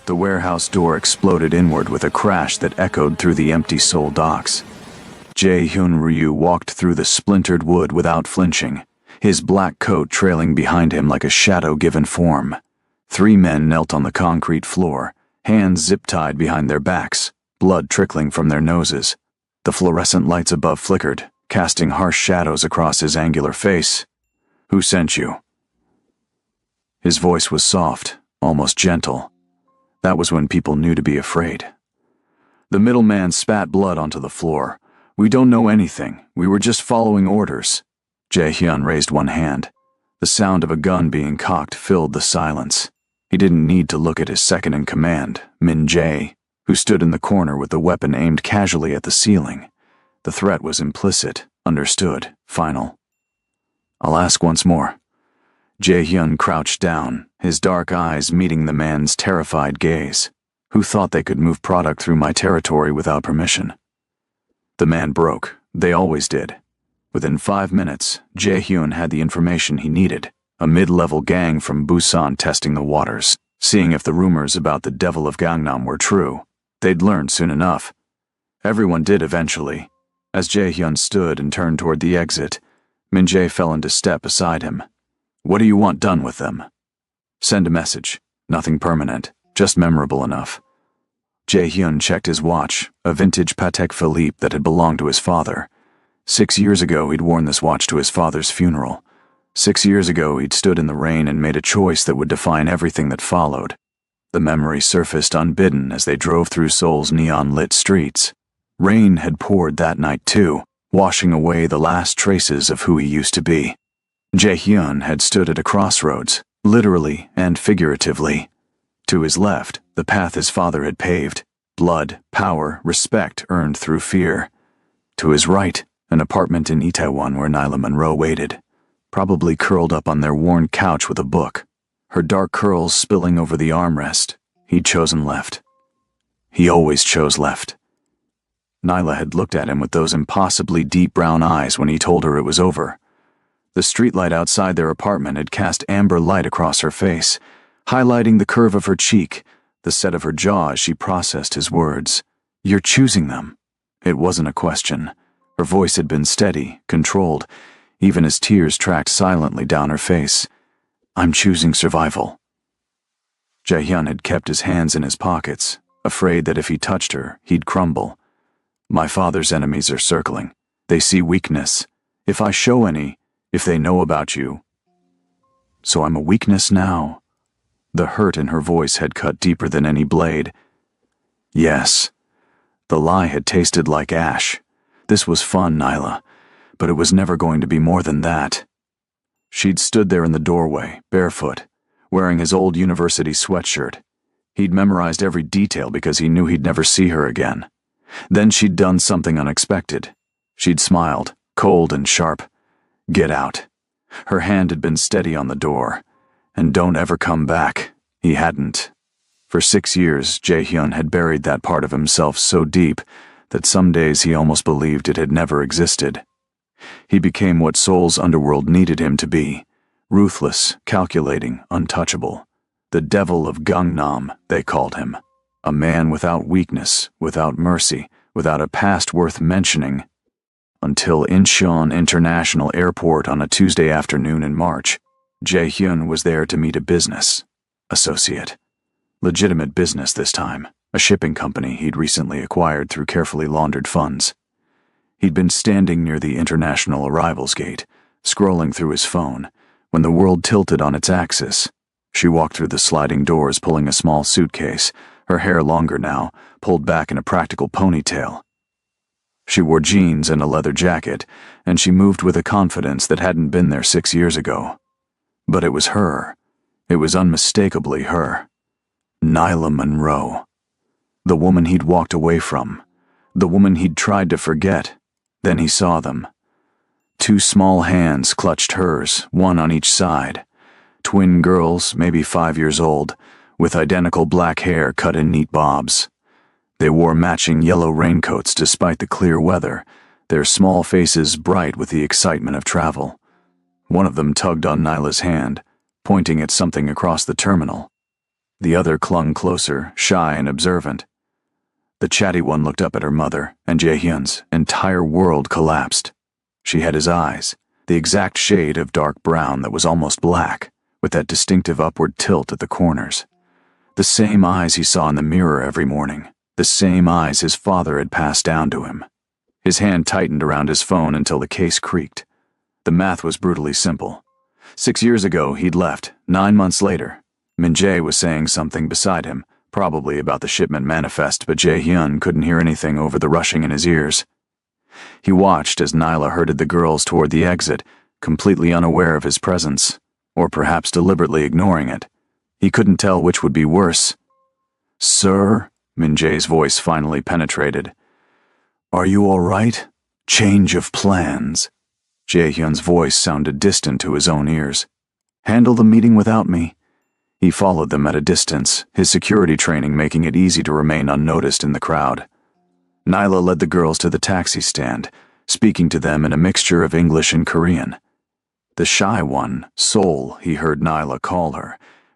The warehouse door exploded inward with a crash that echoed through the empty Seoul docks. Jae-hyun Ryu walked through the splintered wood without flinching, his black coat trailing behind him like a shadow given form. 3 men knelt on the concrete floor, hands zip-tied behind their backs, blood trickling from their noses. The fluorescent lights above flickered, casting harsh shadows across his angular face. "Who sent you?" His voice was soft, almost gentle. That was when people knew to be afraid. The middleman spat blood onto the floor. "We don't know anything. We were just following orders." Jae-hyun raised one hand. The sound of a gun being cocked filled the silence. He didn't need to look at his second-in-command, Min Jae, who stood in the corner with the weapon aimed casually at the ceiling. The threat was implicit, understood, final. "I'll ask once more." Jae-hyun crouched down, his dark eyes meeting the man's terrified gaze. "Who thought they could move product through my territory without permission?" The man broke. They always did. Within 5 minutes, Jae-hyun had the information he needed. A mid-level gang from Busan testing the waters, seeing if the rumors about the Devil of Gangnam were true. They'd learn soon enough. Everyone did eventually. As Jae-hyun stood and turned toward the exit, Min Jae fell into step beside him. "What do you want done with them?" "Send a message. Nothing permanent, just memorable enough." Jae-hyun checked his watch, a vintage Patek Philippe that had belonged to his father. 6 years ago he'd worn this watch to his father's funeral. 6 years ago he'd stood in the rain and made a choice that would define everything that followed. The memory surfaced unbidden as they drove through Seoul's neon-lit streets. Rain had poured that night too, washing away the last traces of who he used to be. Jae-hyun had stood at a crossroads, literally and figuratively. To his left, the path his father had paved, blood, power, respect earned through fear. To his right, an apartment in Itaewon where Nyla Monroe waited, probably curled up on their worn couch with a book, her dark curls spilling over the armrest. He'd chosen left. He always chose left. Nyla had looked at him with those impossibly deep brown eyes when he told her it was over. The streetlight outside their apartment had cast amber light across her face, highlighting the curve of her cheek, the set of her jaw as she processed his words. "You're choosing them." It wasn't a question. Her voice had been steady, controlled, even as tears tracked silently down her face. "I'm choosing survival." Jae-hyun had kept his hands in his pockets, afraid that if he touched her, he'd crumble. "My father's enemies are circling. They see weakness. If I show any, if they know about you." "So I'm a weakness now?" The hurt in her voice had cut deeper than any blade. Yes. The lie had tasted like ash. This was fun, Nyla, but it was never going to be more than that. She'd stood there in the doorway, barefoot, wearing his old university sweatshirt. He'd memorized every detail because he knew he'd never see her again. Then she'd done something unexpected. She'd smiled, cold and sharp. "Get out." Her hand had been steady on the door. And don't ever come back. He hadn't. For 6 years, Jae-hyun had buried that part of himself so deep that some days he almost believed it had never existed. He became what Seoul's underworld needed him to be: ruthless, calculating, untouchable. The Devil of Gangnam, they called him. A man without weakness, without mercy, without a past worth mentioning. Until Incheon International Airport on a Tuesday afternoon in March, Jae-hyun was there to meet a business associate. Legitimate business this time, a shipping company he'd recently acquired through carefully laundered funds. He'd been standing near the international arrivals gate, scrolling through his phone, when the world tilted on its axis. She walked through the sliding doors pulling a small suitcase, her hair longer now, pulled back in a practical ponytail. She wore jeans and a leather jacket, and she moved with a confidence that hadn't been there 6 years ago. But it was her. It was unmistakably her. Nyla Monroe. The woman he'd walked away from. The woman he'd tried to forget. Then he saw them. 2 small hands clutched hers, one on each side. Twin girls, maybe 5 years old, with identical black hair cut in neat bobs. They wore matching yellow raincoats despite the clear weather, their small faces bright with the excitement of travel. One of them tugged on Nyla's hand, pointing at something across the terminal. The other clung closer, shy and observant. The chatty one looked up at her mother, and Jae-hyun's entire world collapsed. She had his eyes, the exact shade of dark brown that was almost black, with that distinctive upward tilt at the corners. The same eyes he saw in the mirror every morning, the same eyes his father had passed down to him. His hand tightened around his phone until the case creaked. The math was brutally simple. 6 years ago, he'd left. 9 months later, Min-jae was saying something beside him, probably about the shipment manifest, but Jae-hyun couldn't hear anything over the rushing in his ears. He watched as Nyla herded the girls toward the exit, completely unaware of his presence, or perhaps deliberately ignoring it. He couldn't tell which would be worse. "Sir," Min-jae's voice finally penetrated. "Are you all right? Change of plans." Jae-hyun's voice sounded distant to his own ears. "Handle the meeting without me." He followed them at a distance, his security training making it easy to remain unnoticed in the crowd. Nyla led the girls to the taxi stand, speaking to them in a mixture of English and Korean. The shy one, Sol, he heard Nyla call her,